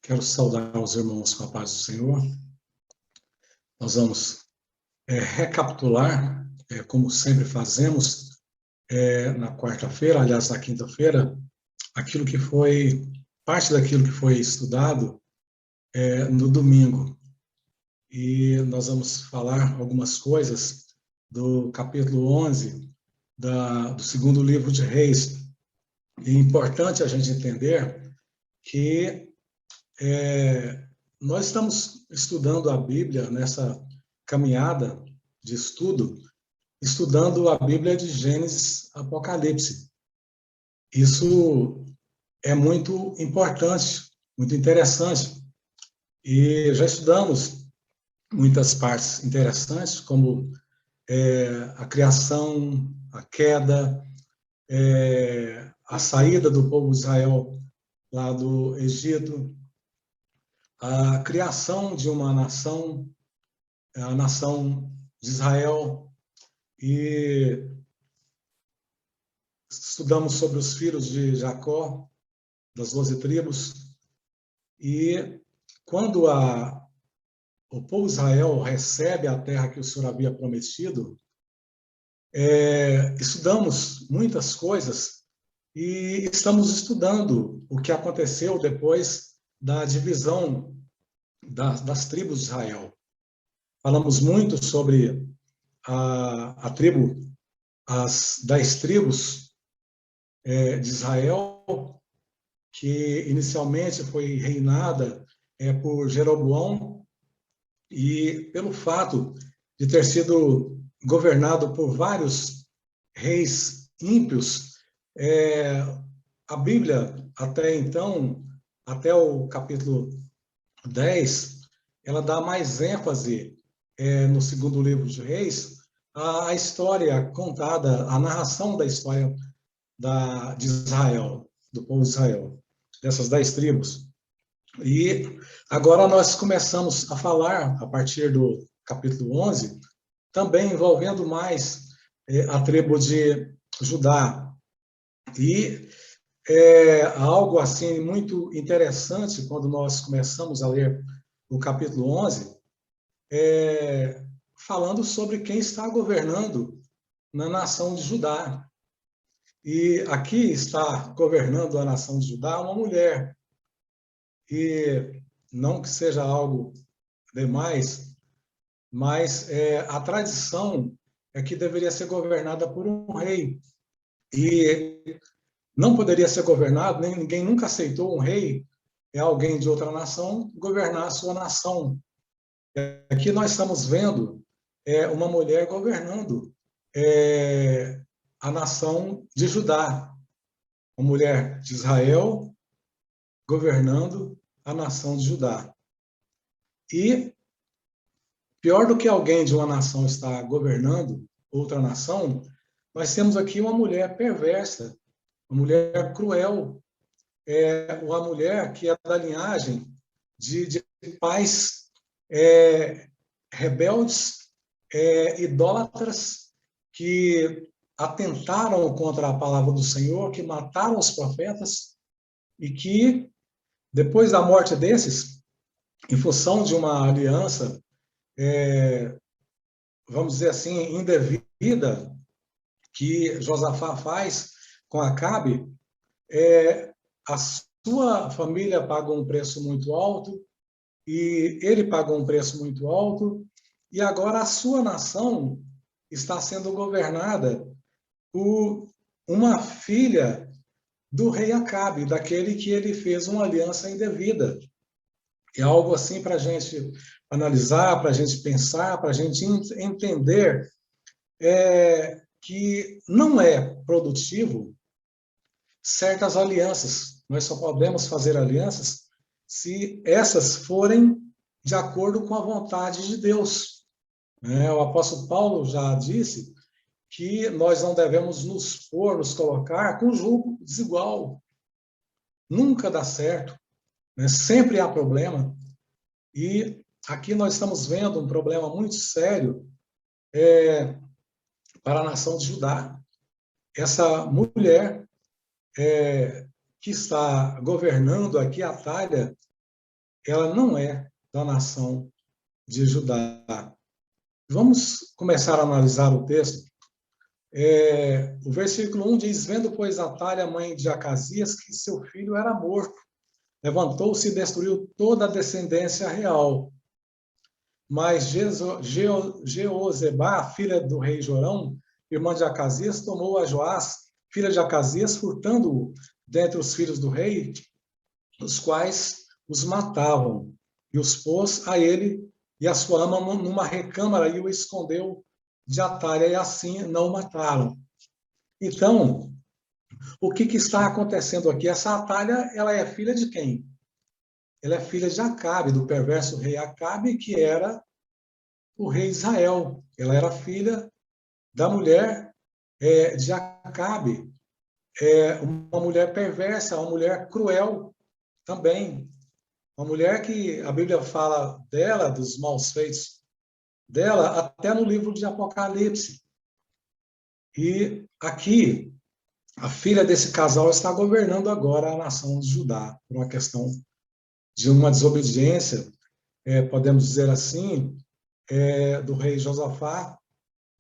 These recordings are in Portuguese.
Quero saudar os irmãos com a paz do Senhor. Nós vamos recapitular, como sempre fazemos, na quarta-feira, aliás, na quinta-feira, aquilo que foi, parte daquilo que foi estudado no domingo. E nós vamos falar algumas coisas do capítulo 11 do segundo livro de Reis. E é importante a gente entender que nós estamos estudando a Bíblia nessa caminhada de estudo, estudando a Bíblia de Gênesis a Apocalipse. Isso é muito importante, muito interessante. E já estudamos muitas partes interessantes, como a criação, a queda, a saída do povo de Israel lá do Egito, a criação de uma nação, a nação de Israel, e estudamos sobre os filhos de Jacó, das 12 tribos, e quando o povo de Israel recebe a terra que o Senhor havia prometido, estudamos muitas coisas e estamos estudando o que aconteceu depois da divisão das tribos de Israel. Falamos muito sobre a tribo, as 10 tribos de Israel, que inicialmente foi reinada por Jeroboão, e pelo fato de ter sido governado por vários reis ímpios, a Bíblia, até então, até o capítulo 10, ela dá mais ênfase no segundo livro de Reis, a história contada, a narração da história de Israel, do povo de Israel, dessas 10 tribos. E agora nós começamos a falar, a partir do capítulo 11, também envolvendo mais a tribo de Judá. E algo assim muito interessante quando nós começamos a ler o capítulo 11, falando sobre quem está governando na nação de Judá. E aqui está governando a nação de Judá uma mulher. E não que seja algo demais, mas a tradição é que deveria ser governada por um rei. E não poderia ser governado, ninguém nunca aceitou um rei, alguém de outra nação, governar a sua nação. Aqui nós estamos vendo uma mulher governando a nação de Judá, uma mulher de Israel governando a nação de Judá. E pior do que alguém de uma nação estar governando outra nação, nós temos aqui uma mulher perversa, uma mulher cruel, uma mulher que é da linhagem de pais rebeldes, idólatras, que atentaram contra a palavra do Senhor, que mataram os profetas, e que, depois da morte desses, em função de uma aliança, vamos dizer assim, indevida, que Josafá faz com Acabe, a sua família pagou um preço muito alto, e ele pagou um preço muito alto, e agora a sua nação está sendo governada por uma filha do rei Acabe, daquele que ele fez uma aliança indevida. É algo assim para a gente analisar, para a gente pensar, para a gente entender que não é produtivo certas alianças. Nós só podemos fazer alianças se essas forem de acordo com a vontade de Deus. O apóstolo Paulo já disse que nós não devemos nos colocar com julgo desigual. Nunca dá certo, sempre há problema. E aqui nós estamos vendo um problema muito sério para a nação de Judá. Essa mulher que está governando aqui a Atalha, ela não é da nação de Judá. Vamos começar a analisar o texto. O versículo 1 diz: Vendo, pois, Atalha, mãe de Acasias, que seu filho era morto, levantou-se e destruiu toda a descendência real. Mas Jeozebá, filha do rei Jorão, irmã de Acasias, tomou a Joás, filha de Acasias, furtando-o dentre os filhos do rei, os quais os matavam, e os pôs a ele e a sua ama numa recâmara e o escondeu de Atalha, e assim não o mataram. Então, o que está acontecendo aqui? Essa Atalha, ela é filha de quem? Ela é filha de Acabe, do perverso rei Acabe, que era o rei Israel. Ela era filha da mulher de Acabe, uma mulher perversa, uma mulher cruel também. Uma mulher que a Bíblia fala dela, dos maus feitos dela, até no livro de Apocalipse. E aqui, a filha desse casal está governando agora a nação de Judá, por uma questão de uma desobediência, podemos dizer assim, do rei Josafá,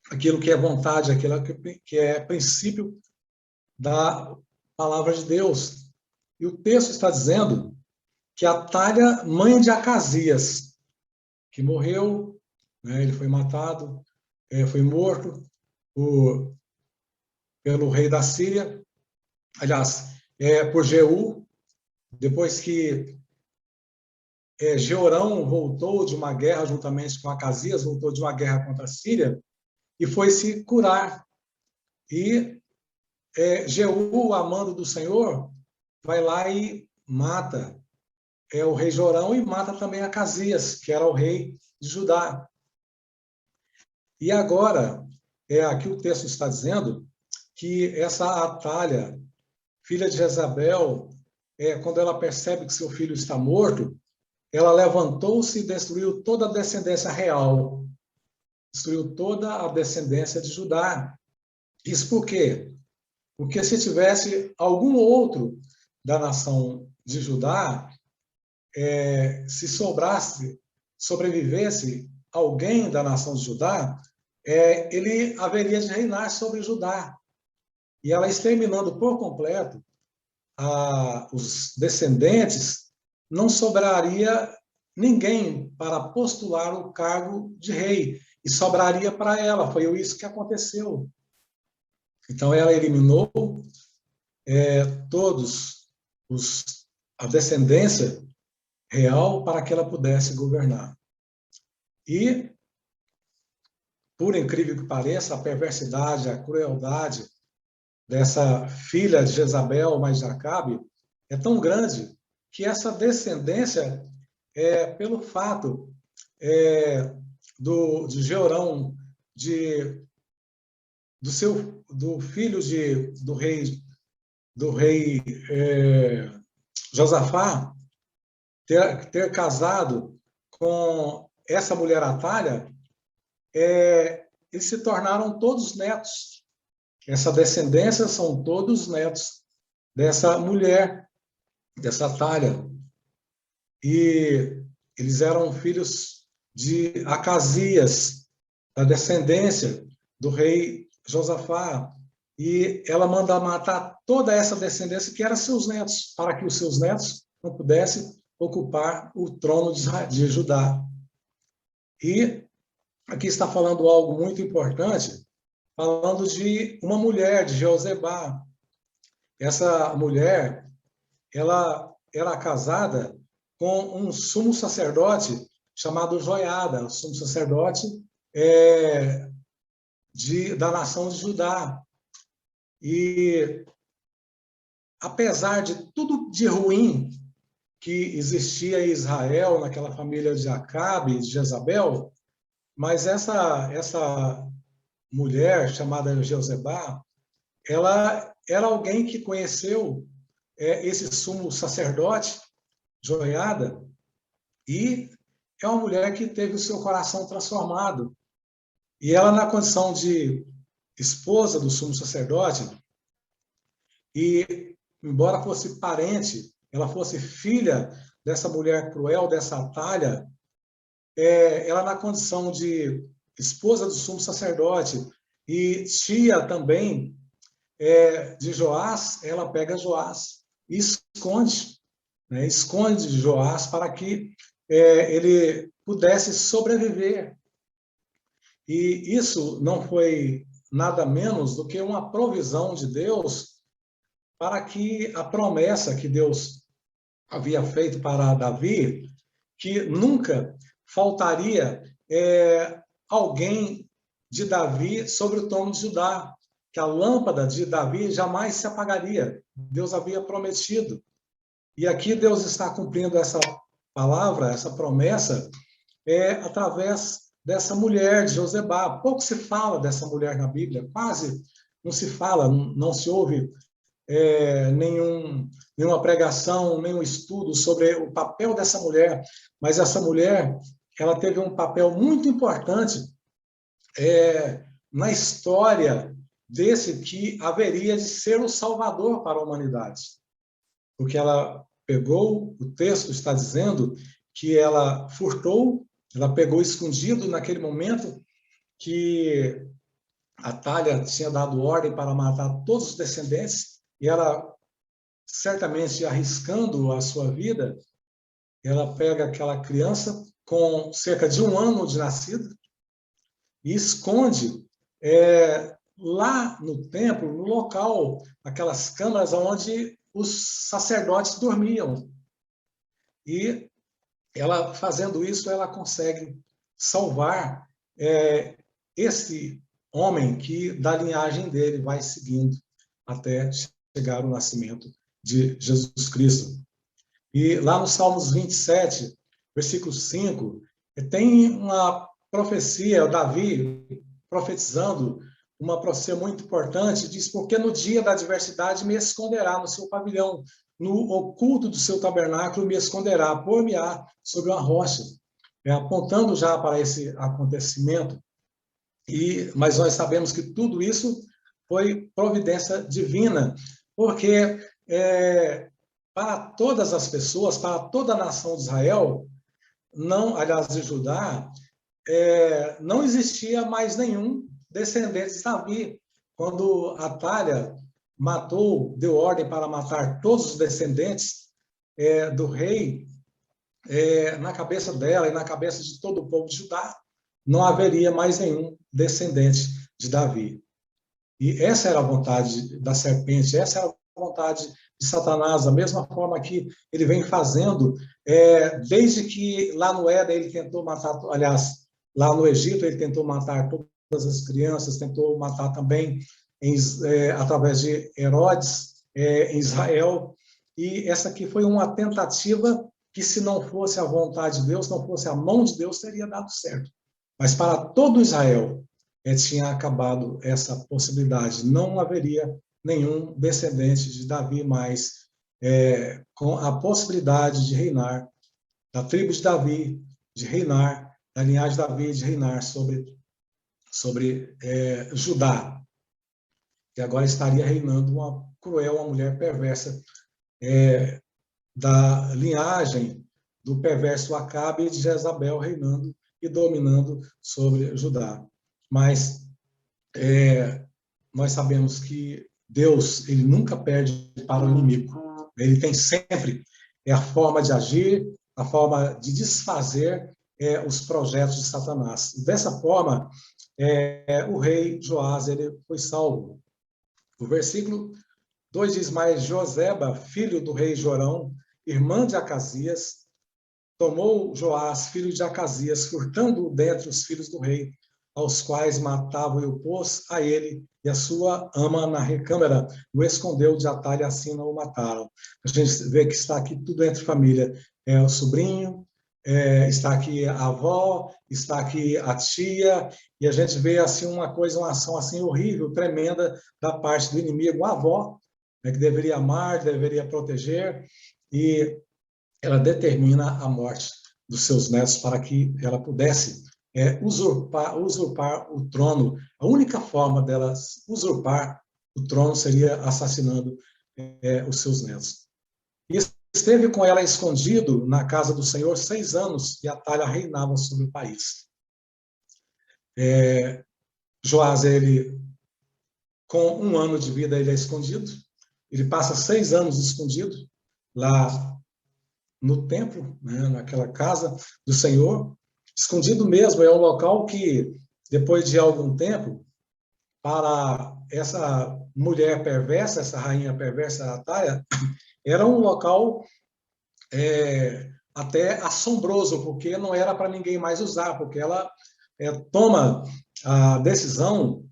aquilo que é vontade, aquilo que é princípio da palavra de Deus. E o texto está dizendo que Atalha, mãe de Acasias, que morreu, né, ele foi matado, foi morto pelo rei da Síria, aliás, por Jeú, depois que Jeorão voltou de uma guerra juntamente com Acasias, voltou de uma guerra contra a Síria, e foi se curar. E Jeú, amando do Senhor, vai lá e mata o rei Jorão e mata também Acasias, que era o rei de Judá. E agora, aqui o texto está dizendo que essa Atalha, filha de Jezabel, quando ela percebe que seu filho está morto, ela levantou-se e destruiu toda a descendência real, destruiu toda a descendência de Judá. Isso por quê? Porque se tivesse algum outro da nação de Judá, se sobrevivesse alguém da nação de Judá, ele haveria de reinar sobre Judá. E ela exterminando por completo os descendentes, não sobraria ninguém para postular o cargo de rei, e sobraria para ela. Foi isso que aconteceu. Então, ela eliminou todos a descendência real para que ela pudesse governar. E, por incrível que pareça, a perversidade, a crueldade dessa filha de Jezabel, mais de Acabe, é tão grande que essa descendência, pelo fato de Jeorão, do filho do rei Josafá, ter casado com essa mulher Atalha, eles se tornaram todos netos. Essa descendência são todos netos dessa mulher, dessa Atalha. E eles eram filhos de Acasias, da descendência do rei Josafá. E ela manda matar toda essa descendência que eram seus netos, para que os seus netos não pudessem ocupar o trono de Judá. E aqui está falando algo muito importante, falando de uma mulher, de Jeozebá. Essa mulher, ela era casada com um sumo sacerdote chamado Joiada, o sumo sacerdote da nação de Judá. E, apesar de tudo de ruim que existia em Israel, naquela família de Acabe, de Jezabel, mas essa mulher chamada Jeozebá, ela era alguém que conheceu esse sumo sacerdote, Joiada, e é uma mulher que teve o seu coração transformado. E ela, na condição de esposa do sumo sacerdote, e embora fosse parente, ela fosse filha dessa mulher cruel, dessa Atalha, ela na condição de esposa do sumo sacerdote e tia também de Joás, ela pega Joás e esconde, né? Esconde Joás para que ele pudesse sobreviver. E isso não foi nada menos do que uma provisão de Deus para que a promessa que Deus havia feito para Davi, que nunca faltaria alguém de Davi sobre o trono de Judá, que a lâmpada de Davi jamais se apagaria. Deus havia prometido. E aqui Deus está cumprindo essa palavra, essa promessa, através dessa mulher de Josebá. Pouco se fala dessa mulher na Bíblia, quase não se fala, não se ouve nenhuma pregação, nenhum estudo sobre o papel dessa mulher, mas essa mulher, ela teve um papel muito importante na história desse que haveria de ser o Salvador para a humanidade. Porque ela pegou, o texto está dizendo que ela furtou, ela pegou escondido naquele momento que Atalha tinha dado ordem para matar todos os descendentes, e ela, certamente arriscando a sua vida, ela pega aquela criança com cerca de 1 ano de nascido e esconde lá no templo, no local, aquelas câmaras onde os sacerdotes dormiam. E ela, fazendo isso, ela consegue salvar esse homem que, da linhagem dele, vai seguindo até chegar o nascimento de Jesus Cristo. E lá no Salmos 27, versículo 5, tem uma profecia, Davi profetizando, uma profecia muito importante, diz: porque no dia da adversidade me esconderá no seu pavilhão, no oculto do seu tabernáculo me esconderá, pôr-me-á sobre uma rocha, apontando já para esse acontecimento. Mas nós sabemos que tudo isso foi providência divina, porque para todas as pessoas, para toda a nação de Israel, aliás, de Judá, não existia mais nenhum descendente de Davi. Quando Atalha deu ordem para matar todos os descendentes do rei, na cabeça dela e na cabeça de todo o povo de Judá, não haveria mais nenhum descendente de Davi. E essa era a vontade da serpente, essa era a vontade de Satanás, da mesma forma que ele vem fazendo, desde que lá no Éden ele tentou matar, aliás, lá no Egito ele tentou matar todas as crianças, tentou matar também através de Herodes em Israel, e essa aqui foi uma tentativa que, se não fosse a vontade de Deus, não fosse a mão de Deus, teria dado certo. Mas para todo Israel tinha acabado essa possibilidade. Não haveria nenhum descendente de Davi mais com a possibilidade de reinar, da tribo de Davi, de reinar, da linhagem de Davi, de reinar sobre Judá. E agora estaria reinando uma cruel, uma mulher perversa, da linhagem do perverso Acabe e de Jezabel, reinando e dominando sobre Judá. Mas nós sabemos que Deus, ele nunca perde para o inimigo. Ele tem sempre a forma de agir, a forma de desfazer os projetos de Satanás. Dessa forma, o rei Joás, ele foi salvo. O versículo 2 diz: mas Joseba, filho do rei Jorão, irmã de Acasias, tomou Joás, filho de Acasias, furtando dentre os filhos do rei, aos quais matava e o pôs a ele e a sua ama na recâmara, o escondeu de Atalha, assim não o mataram. A gente vê que está aqui tudo entre família. O sobrinho, está aqui a avó, está aqui a tia, e a gente vê assim uma ação assim horrível, tremenda da parte do inimigo. A avó, que deveria amar, deveria proteger, e ela determina a morte dos seus netos para que ela pudesse usurpar o trono. A única forma dela usurpar o trono seria assassinando os seus netos. Isso esteve com ela escondido na casa do Senhor 6 anos, e Atalha reinava sobre o país. Joás, ele, com 1 ano de vida, ele é escondido. Ele passa 6 anos escondido lá no templo, né, naquela casa do Senhor. Escondido mesmo, é um local que, depois de algum tempo, para essa mulher perversa, essa rainha perversa, Ataia, era um local até assombroso, porque não era para ninguém mais usar, porque ela toma a decisão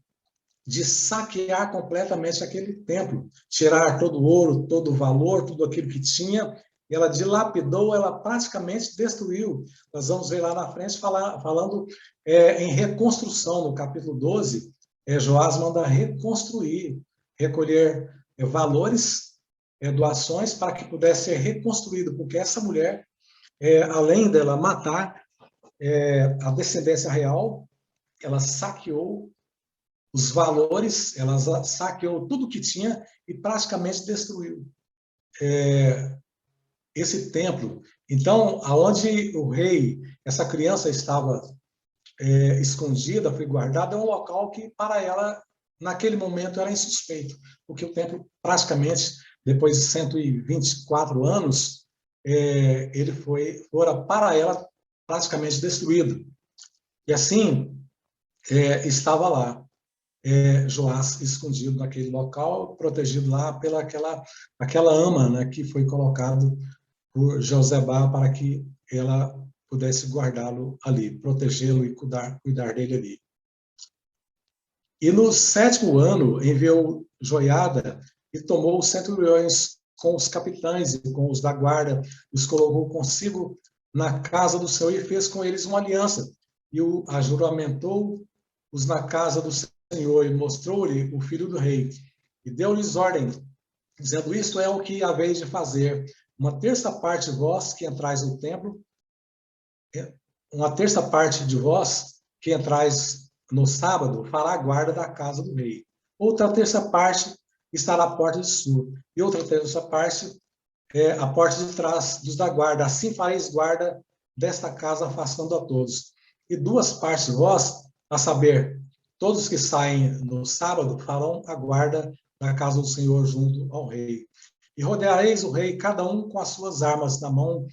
de saquear completamente aquele templo, tirar todo o ouro, todo o valor, tudo aquilo que tinha. Ela dilapidou, ela praticamente destruiu. Nós vamos ver lá na frente falando em reconstrução, no capítulo 12, Joás manda reconstruir, recolher valores, doações, para que pudesse ser reconstruído, porque essa mulher, além dela matar a descendência real, ela saqueou os valores, ela saqueou tudo que tinha e praticamente destruiu esse templo. Então, aonde o rei, essa criança estava escondida, foi guardada, é um local que para ela, naquele momento, era insuspeito, porque o templo praticamente, depois de 124 anos, ele fora para ela praticamente destruído. E assim, estava lá. Joás escondido naquele local, protegido lá pela aquela ama, né, que foi colocado por Josebá para que ela pudesse guardá-lo ali, protegê-lo e cuidar dele ali. E no 7º ano enviou Joiada e tomou os centuriões com os capitães e com os da guarda, os colocou consigo na casa do Senhor e fez com eles uma aliança, e ajuramentou-os na casa do Senhor, e mostrou-lhe o filho do rei, e deu-lhes ordem, dizendo: isto é o que haveis de fazer. Uma terça parte de vós que entrais no templo, uma terça parte de vós que entrais no sábado, fará a guarda da casa do rei. Outra terça parte estará à porta de sul, e outra terça parte à porta de trás dos da guarda. Assim fareis guarda desta casa, afastando a todos. E 2 partes de vós, a saber, todos que saem no sábado, farão a guarda da casa do Senhor junto ao rei. E rodeareis o rei, cada um com as suas armas na mão,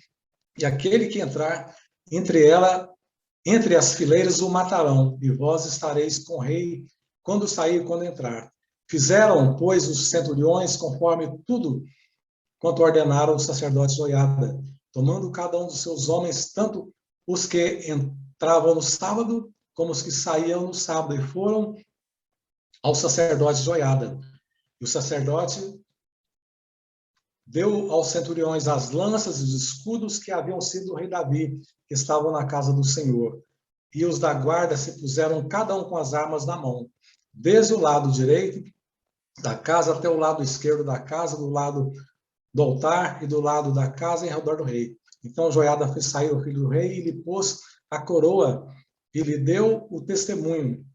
e aquele que entrar entre as fileiras o matarão, e vós estareis com o rei quando sair e quando entrar. Fizeram, pois, os centuriões conforme tudo quanto ordenaram os sacerdotes Joiada, tomando cada um dos seus homens, tanto os que entravam no sábado, como os que saíam no sábado, e foram ao sacerdote Joiada. E o sacerdote deu aos centuriões as lanças e os escudos que haviam sido do rei Davi, que estavam na casa do Senhor. E os da guarda se puseram cada um com as armas na mão, desde o lado direito da casa até o lado esquerdo da casa, do lado do altar e do lado da casa em redor do rei. Então Joiada fez sair o filho do rei e lhe pôs a coroa e lhe deu o testemunho.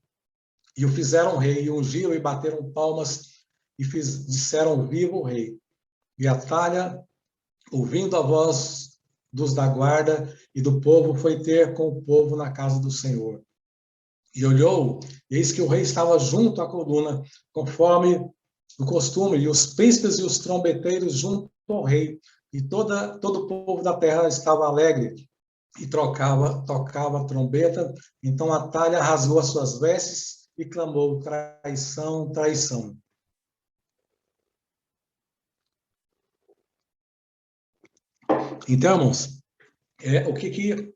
E o fizeram rei, e ungiram e bateram palmas e disseram: viva o rei. E Atalha, ouvindo a voz dos da guarda e do povo, foi ter com o povo na casa do Senhor. E olhou, e eis que o rei estava junto à coluna, conforme o costume, e os príncipes e os trombeteiros junto ao rei, e todo o povo da terra estava alegre, e tocava trombeta. Então Atalha rasgou as suas vestes e clamou: traição, traição. Então, irmãos, o que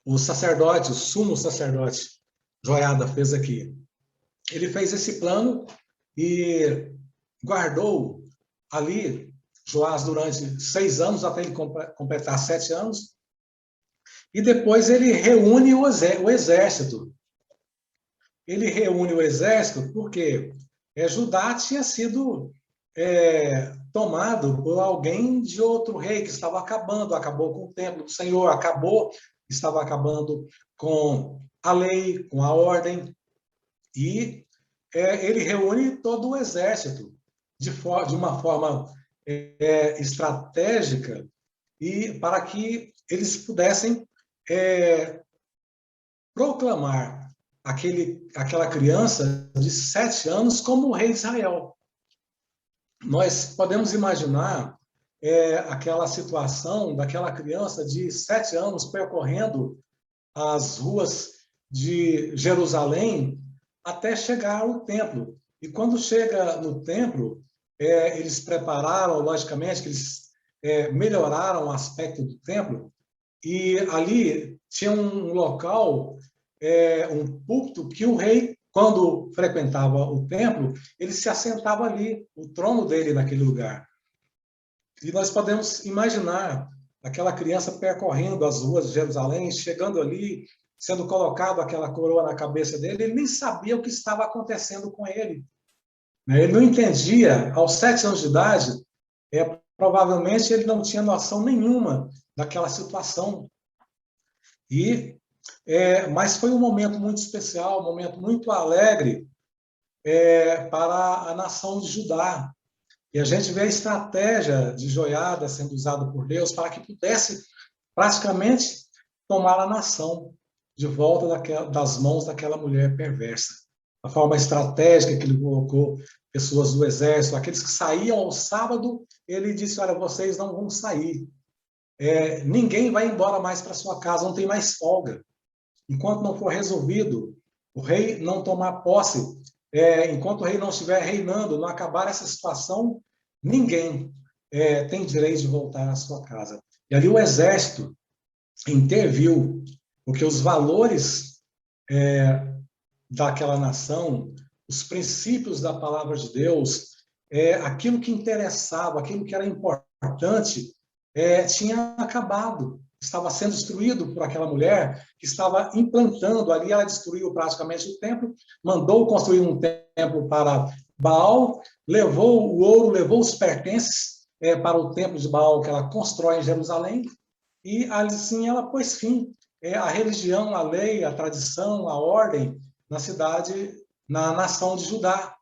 o sacerdote, o sumo sacerdote Joiada fez aqui? Ele fez esse plano e guardou ali Joás durante 6 anos, até ele completar 7 anos, e depois ele reúne o exército. Ele reúne o exército porque Judá tinha sido tomado por alguém de outro rei que estava acabou com o templo do Senhor, estava acabando com a lei, com a ordem, e ele reúne todo o exército de uma forma estratégica e para que eles pudessem proclamar aquela criança de 7 anos como o rei de Israel. Nós podemos imaginar aquela situação daquela criança de 7 anos percorrendo as ruas de Jerusalém até chegar ao templo. E quando chega no templo, eles prepararam, logicamente, que eles melhoraram o aspecto do templo, e ali tinha um local, um púlpito, que o rei, quando frequentava o templo, ele se assentava ali, o trono dele naquele lugar. E nós podemos imaginar aquela criança percorrendo as ruas de Jerusalém, chegando ali, sendo colocado aquela coroa na cabeça dele, ele nem sabia o que estava acontecendo com ele. Ele não entendia, aos 7 anos de idade, provavelmente ele não tinha noção nenhuma daquela situação. Mas foi um momento muito especial, um momento muito alegre para a nação de Judá. E a gente vê a estratégia de Joiada sendo usada por Deus para que pudesse praticamente tomar a nação de volta das mãos daquela mulher perversa. A forma estratégica que ele colocou pessoas do exército, aqueles que saíam ao sábado, ele disse, olha, vocês não vão sair. Ninguém vai embora mais para sua casa, não tem mais folga. Enquanto não for resolvido, o rei não tomar posse, enquanto o rei não estiver reinando, não acabar essa situação, ninguém tem direito de voltar à sua casa. E ali o exército interviu, porque os valores daquela nação, os princípios da palavra de Deus, aquilo que interessava, aquilo que era importante, tinha acabado, estava sendo destruído por aquela mulher que estava implantando ali, ela destruiu praticamente o templo, mandou construir um templo para Baal, levou o ouro, levou os pertences para o templo de Baal que ela constrói em Jerusalém, e assim ela pôs fim à religião, à lei, à tradição, à ordem na cidade, na nação de Judá.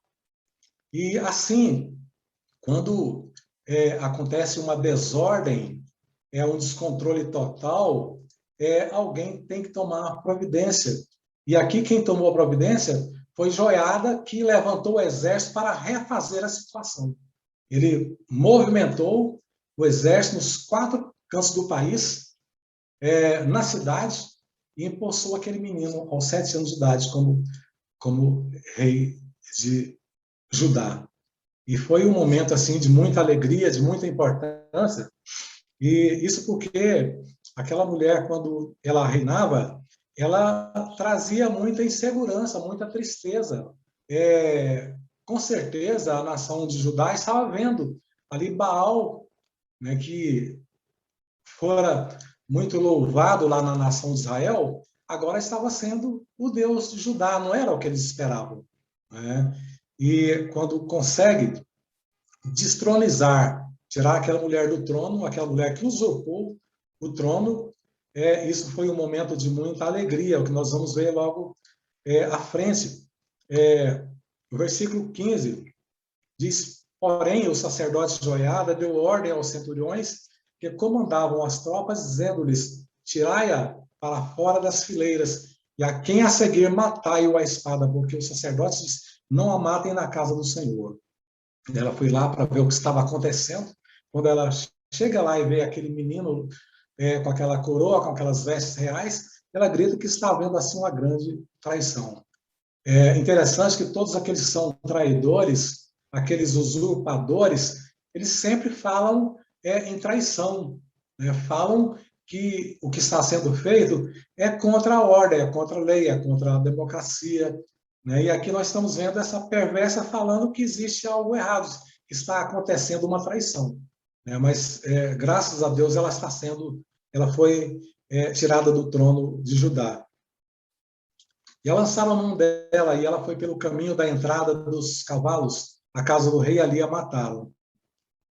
E assim, quando acontece uma desordem, um descontrole total, alguém tem que tomar providência. E aqui quem tomou a providência foi Joiada, que levantou o exército para refazer a situação. Ele movimentou o exército nos 4 cantos do país, na cidade, e empossou aquele menino aos 7 anos de idade como rei de Judá. E foi um momento assim de muita alegria, de muita importância. E isso porque aquela mulher, quando ela reinava, ela trazia muita insegurança, muita tristeza. Com certeza, a nação de Judá estava vendo ali Baal, né, que fora muito louvado lá na nação de Israel, agora estava sendo o Deus de Judá, não era o que eles esperavam, né? E quando consegue destronizar, tirar aquela mulher do trono, aquela mulher que usurpou o trono, isso foi um momento de muita alegria, o que nós vamos ver logo à frente. O versículo 15 diz, porém, o sacerdote Joiada deu ordem aos centuriões que comandavam as tropas, dizendo-lhes, tirai-a para fora das fileiras, e a quem a seguir, matai-o à espada, porque os sacerdotes não a matem na casa do Senhor. Ela foi lá para ver o que estava acontecendo. Quando ela chega lá e vê aquele menino com aquela coroa, com aquelas vestes reais, ela grita que está vendo assim uma grande traição. É interessante que todos aqueles que são traidores, aqueles usurpadores, eles sempre falam em traição, né? Falam que o que está sendo feito é contra a ordem, é contra a lei, é contra a democracia, né? E aqui nós estamos vendo essa perversa falando que existe algo errado, que está acontecendo uma traição, né? Mas graças a Deus ela foi tirada do trono de Judá. E lançaram a mão dela, e ela foi pelo caminho da entrada dos cavalos, à casa do rei, ali a mataram.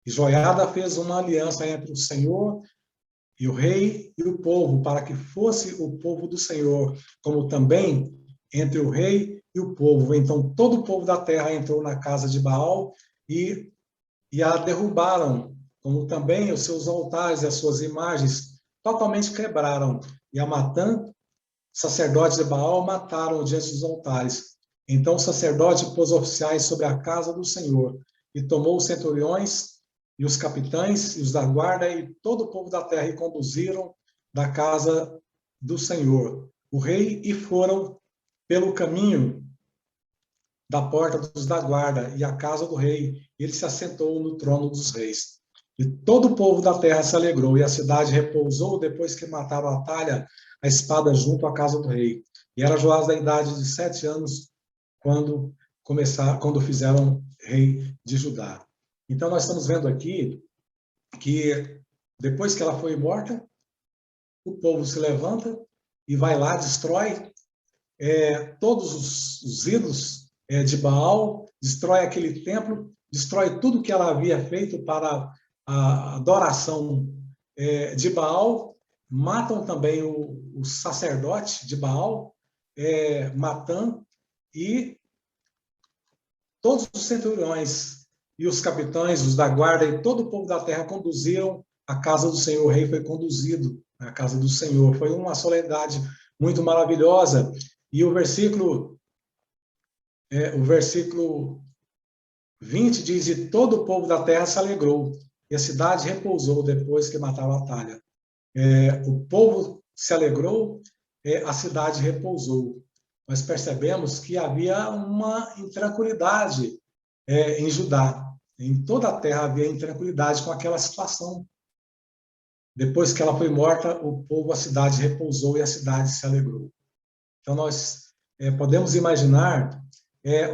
E Joiada fez uma aliança entre o Senhor e o rei e o povo, para que fosse o povo do Senhor, como também entre o rei e o povo. Então todo o povo da terra entrou na casa de Baal e e a derrubaram, como também os seus altares e as suas imagens totalmente quebraram. E a Matã, sacerdote de Baal, mataram diante dos altares. Então o sacerdote pôs oficiais sobre a casa do Senhor e tomou os centuriões e os capitães e os da guarda e todo o povo da terra e conduziram da casa do Senhor o rei e foram pelo caminho da porta dos da guarda e a casa do rei. Ele se assentou no trono dos reis. E todo o povo da terra se alegrou, e a cidade repousou depois que mataram Atalha, a espada junto à casa do rei. E era Joás da idade de 7 anos quando fizeram rei de Judá. Então nós estamos vendo aqui que depois que ela foi morta, o povo se levanta e vai lá, destrói todos os ídolos de Baal, destrói aquele templo, destrói tudo que ela havia feito para a adoração de Baal, matam também o sacerdote de Baal, Matã, e todos os centuriões e os capitães, os da guarda e todo o povo da terra conduziram a casa do Senhor. O rei foi conduzido à casa do Senhor. Foi uma solenidade muito maravilhosa. E o versículo 20 diz: e todo o povo da terra se alegrou, e a cidade repousou depois que mataram Atalha. O povo se alegrou, a cidade repousou. Nós percebemos que havia uma intranquilidade em Judá. Em toda a terra havia intranquilidade com aquela situação. Depois que ela foi morta, o povo, a cidade repousou e a cidade se alegrou. Então nós podemos imaginar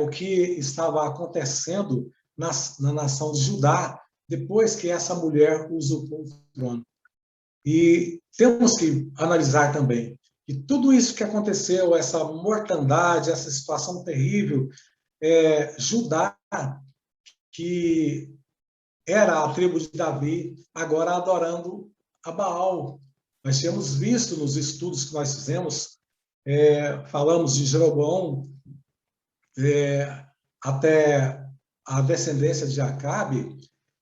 o que estava acontecendo na nação de Judá depois que essa mulher usurpou o trono. E temos que analisar também que tudo isso que aconteceu, essa mortandade, essa situação terrível, Judá, que era a tribo de Davi, agora adorando a Baal. Nós tínhamos visto nos estudos que nós fizemos, falamos de Jeroboão até a descendência de Acabe,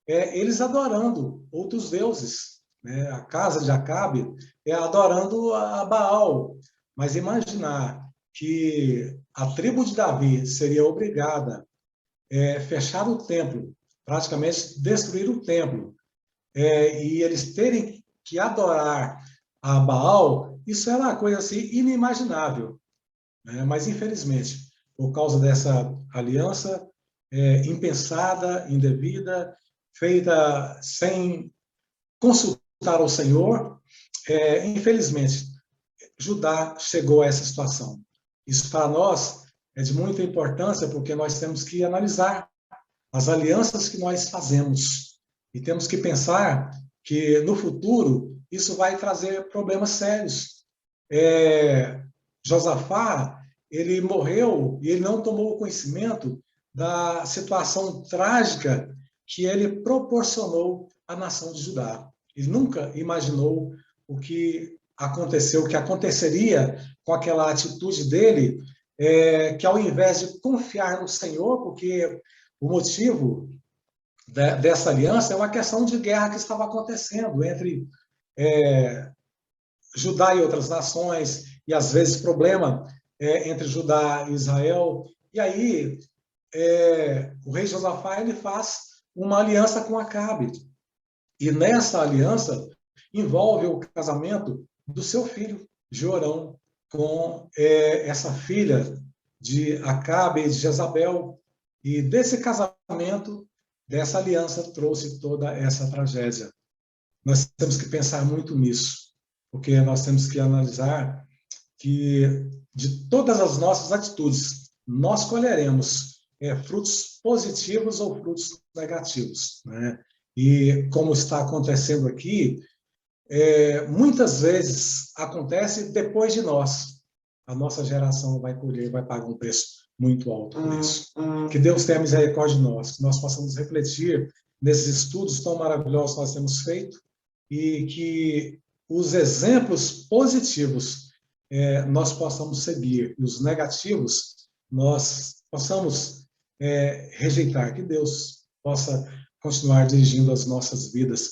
eles adorando outros deuses. Né? A casa de Acabe adorando a Baal. Mas imaginar que a tribo de Davi seria obrigada a fechar o templo, praticamente destruir o templo, e eles terem que adorar a Baal, isso era uma coisa assim inimaginável. Né? Mas, infelizmente, por causa dessa aliança impensada, indevida, feita sem consultar o Senhor, infelizmente, Judá chegou a essa situação. Isso para nós é de muita importância, porque nós temos que analisar as alianças que nós fazemos e temos que pensar que no futuro isso vai trazer problemas sérios. Josafá, ele morreu e ele não tomou conhecimento da situação trágica que ele proporcionou à nação de Judá. Ele nunca imaginou o que aconteceu, o que aconteceria com aquela atitude dele, que ao invés de confiar no Senhor, porque o motivo dessa aliança é uma questão de guerra que estava acontecendo entre Judá e outras nações, e às vezes problema entre Judá e Israel. E aí o rei Josafá ele faz uma aliança com Acabe. E nessa aliança envolve o casamento do seu filho, Jorão, com essa filha de Acabe e de Jezabel. E desse casamento, dessa aliança, trouxe toda essa tragédia. Nós temos que pensar muito nisso, porque nós temos que analisar que de todas as nossas atitudes, nós colheremos frutos positivos ou frutos negativos. Né? E como está acontecendo aqui, muitas vezes acontece depois de nós. A nossa geração vai colher, vai pagar um preço muito alto por isso. Que Deus tenha misericórdia de nós, que nós possamos refletir nesses estudos tão maravilhosos que nós temos feito e que os exemplos positivos nós possamos seguir e os negativos nós possamos rejeitar. Que Deus possa continuar dirigindo as nossas vidas.